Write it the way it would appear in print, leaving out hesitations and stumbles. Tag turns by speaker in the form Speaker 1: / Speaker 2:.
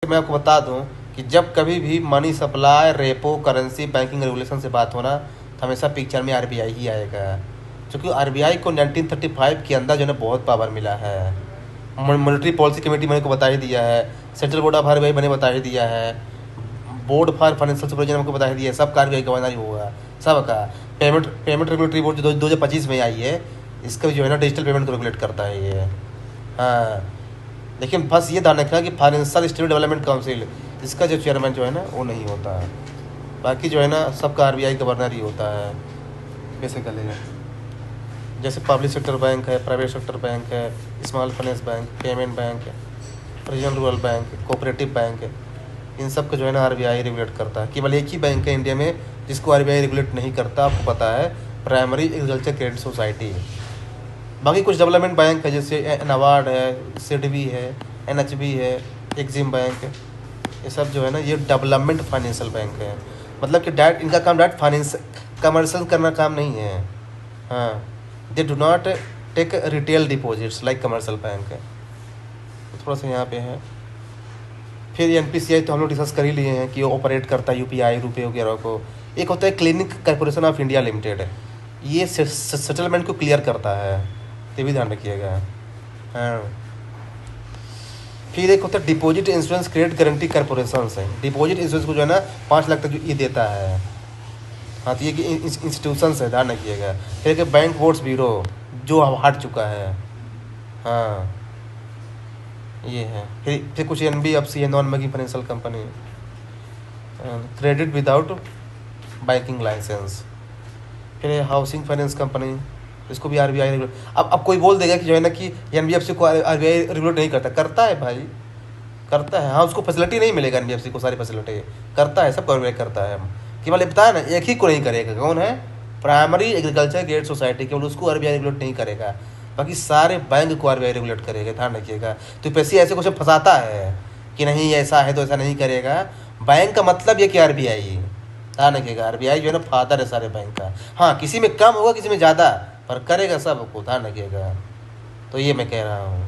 Speaker 1: मैं आपको बता दूं कि जब कभी भी money supply, repo, currency, banking regulation से बात होना तो हमेशा पिक्चर में आरबीआई ही आएगा, क्योंकि आरबीआई को 1935 के अंदर जो है ना बहुत पावर मिला है। मॉनेटरी पॉलिसी कमेटी मैंने को बता ही दिया है, सेंट्रल बोर्ड ऑफ आरबीआई मैंने बता ही दिया है, बोर्ड फॉर फाइनेंशियल सुपरविजन हमको बता ही दिया है, सब आरबीआई का बना होगा सबका। पेमेंट रेगुलेटरी बोर्ड जो 2025 में आई है, इसका जो है ना डिजिटल पेमेंट को रेगुलेट करता है ये। हाँ, लेकिन बस ये ध्यान रखना कि फाइनेंशियल स्टेट डेवलपमेंट काउंसिल, इसका जो चेयरमैन जो है ना वो नहीं होता है, बाकी जो है ना सबका आरबीआई गवर्नर ही होता है बेसिकली। जैसे पब्लिक सेक्टर बैंक है, प्राइवेट सेक्टर बैंक है, small finance bank, payment bank, regional rural bank, cooperative bank, इन सब को जो है ना आरबीआई रेगुलेट करता है। केवल एक ही बैंक है इंडिया में जिसको आरबीआई रेगुलेट नहीं करता, आपको पता है, प्राइमरी एग्रीकल्चर क्रेडिट सोसाइटी। बाकी कुछ डेवलपमेंट बैंक है जैसे नाबार्ड है, सिडबी है, एनएचबी है, एक्सिम बैंक, ये सब जो है ना ये डेवलपमेंट फाइनेंशियल बैंक है। मतलब कि डायरेक्ट इनका काम डायरेक्ट फाइनेंस कमर्शियल करना काम नहीं है। हाँ, they do not take retail deposits like commercial bank है। थोड़ा सा यहाँ पे है। फिर एनपीसीआई तो हम लोग डिस्कस कर ही लिए हैं कि ऑपरेट करता है यूपीआई, रुपये वगैरह को। एक होता है clinic corporation of India limited, ये सेटलमेंट को क्लियर करता है, ये भी ध्यान रखिएगा। हाँ, फिर एक होता है deposit insurance credit guarantee corporation है, डिपॉजिट इंश्योरेंस को जो है ना 5 लाख तक जो ये देता है। हाँ, तो ये इंस्टीट्यूशन है, ध्यान रखिएगा। फिर एक बैंक बोर्ड्स ब्यूरो जो हट चुका है। हाँ, ये है। फिर कुछ एनबीएफसी है, non banking financial company, credit without banking licence. फिर हाउसिंग फाइनेंस कंपनी, इसको भी आरबीआई रेगुलेट। अब कोई बोल देगा कि जो है ना कि एनबीएफसी को आरबीआई रेगुलेट नहीं करता, करता है भाई, करता है। हाँ, उसको फैसिलिटी नहीं मिलेगा, एनबीएफसी को सारी फैसिलिटी करता है, सब रेगुलेट करता है। केवल बताया ना, एक ही को नहीं करेगा, कौन है? प्राइमरी एग्रीकल्चर क्रेडिट सोसाइटी, केवल उसको आरबीआई रेगुलेट नहीं करेगा, बाकी सारे बैंक को आरबीआई रेगुलेट करेगा, ध्यान रखिएगा। तो पैसे ऐसे क्वेश्चन फंसाता है कि नहीं ऐसा है तो ऐसा नहीं करेगा। बैंक का मतलब ये कि आरबीआई, ध्यान रखिएगा, आरबीआई जो है ना फादर है सारे बैंक का। हाँ, किसी में कम होगा, किसी में ज़्यादा, पर करेगा सबको, ध्यान रखिएगा। तो ये मैं कह रहा हूँ।